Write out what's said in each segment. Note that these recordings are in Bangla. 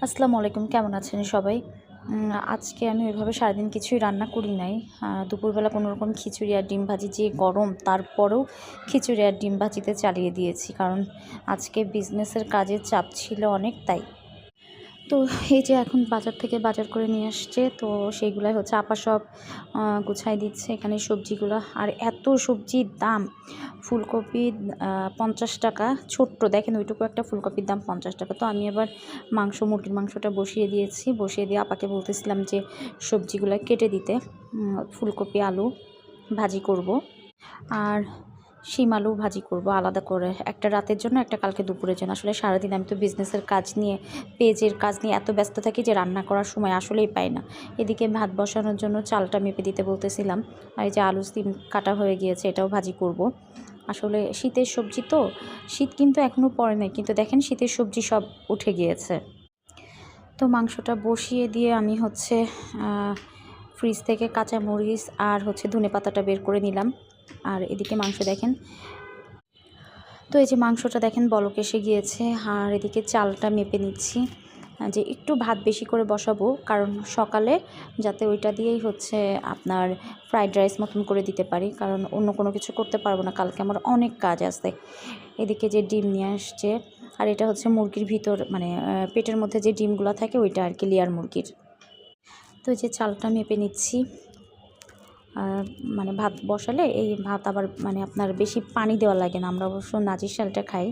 আসসালামু আলাইকুম, কেমন আছেন সবাই? আজকে আমি ওইভাবে সারাদিন কিছুই রান্না করি নাই। দুপুরবেলা কোনোরকম খিচুড়ি আর ডিম ভাজি, যে গরম তারপরেও খিচুড়ি আর ডিম ভাজিতে চালিয়ে দিয়েছি। কারণ আজকে বিজনেসের কাজের চাপ ছিল অনেক, তাই। তো এই যে এখন বাজার থেকে বাজার করে নিয়ে আসছে, তো সেইগুলাই হচ্ছে আপা সব গুছায় দিচ্ছে এখানে সবজিগুলো। আর এত সবজির দাম! ফুলকপি ৫০ টাকা, ছোট্ট দেখেন ওইটুকু একটা ফুলকপির দাম ৫০ টাকা। তো আমি আবার মুরগির মাংসটা বসিয়ে দিয়েছি। বসিয়ে দিয়ে আপাকে বলতেছিলাম যে সবজিগুলো কেটে দিতে। ফুলকপি, আলু ভাজি করব। আর শিম আলু ভাজি করব আলাদা করে, একটা রাতের জন্য, একটা কালকে দুপুরের জন্য। আসলে সারাদিন আমি তো বিজনেসের কাজ নিয়ে, পেজের কাজ নিয়ে এত ব্যস্ত থাকি যে রান্না করার সময় আসলেই পাই না। এদিকে ভাত বসানোর জন্য চালটা মেপে দিতে বলতেছিলাম। আর এই যে আলু সিম কাটা হয়ে গিয়েছে, এটাও ভাজি করব। আসলে শীতের সবজি তো, শীত কিন্তু এখনও পড়ে নাই, কিন্তু দেখেন শীতের সবজি সব উঠে গিয়েছে। তো মাংসটা বসিয়ে দিয়ে আমি হচ্ছে ফ্রিজ থেকে কাঁচামরিচ আর হচ্ছে ধনেপাতাটা বের করে নিলাম। আর এদিকে মাংস দেখেন, তো এই যে মাংসটা দেখেন বলক এসে গিয়েছে। আর এদিকে চালটা মেপে নিচ্ছি, যে একটু ভাত বেশি করে বসাবো, কারণ সকালে যাতে ওইটা দিয়েই হচ্ছে আপনার ফ্রাইড রাইস মতন করে দিতে পারি, কারণ অন্য কোনো কিছু করতে পারবো না, কালকে আমার অনেক কাজ আছে। এদিকে যে ডিম নিয়ে আসছে, আর এটা হচ্ছে মুরগির ভিতর, মানে পেটের মধ্যে যে ডিমগুলো থাকে ওইটা আর কি, লেয়ার মুরগির। তো এই যে চালটা মেপে নিচ্ছি। মানে ভাত বসালে এই ভাত আবার মানে আপনার বেশি পানি দেওয়া লাগে না, আমরা অবশ্য নাজির শালটা খাই।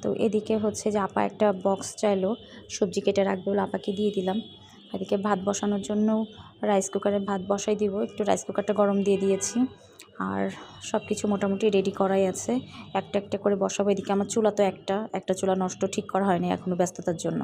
তো এদিকে হচ্ছে যে আপা একটা বক্স চাইলো সবজি কেটে রাখবে বলে, আপাকে দিয়ে দিলাম। এদিকে ভাত বসানোর জন্য রাইস কুকারে ভাত বসাই দিব, একটু রাইস কুকারটা গরম দিয়ে দিয়েছি। আর সব কিছু মোটামুটি রেডি করাই আছে, একটা একটা করে বসাবো। এদিকে আমার চুলা তো একটা চুলা নষ্ট, ঠিক করা হয়নি এখনও ব্যস্ততার জন্য।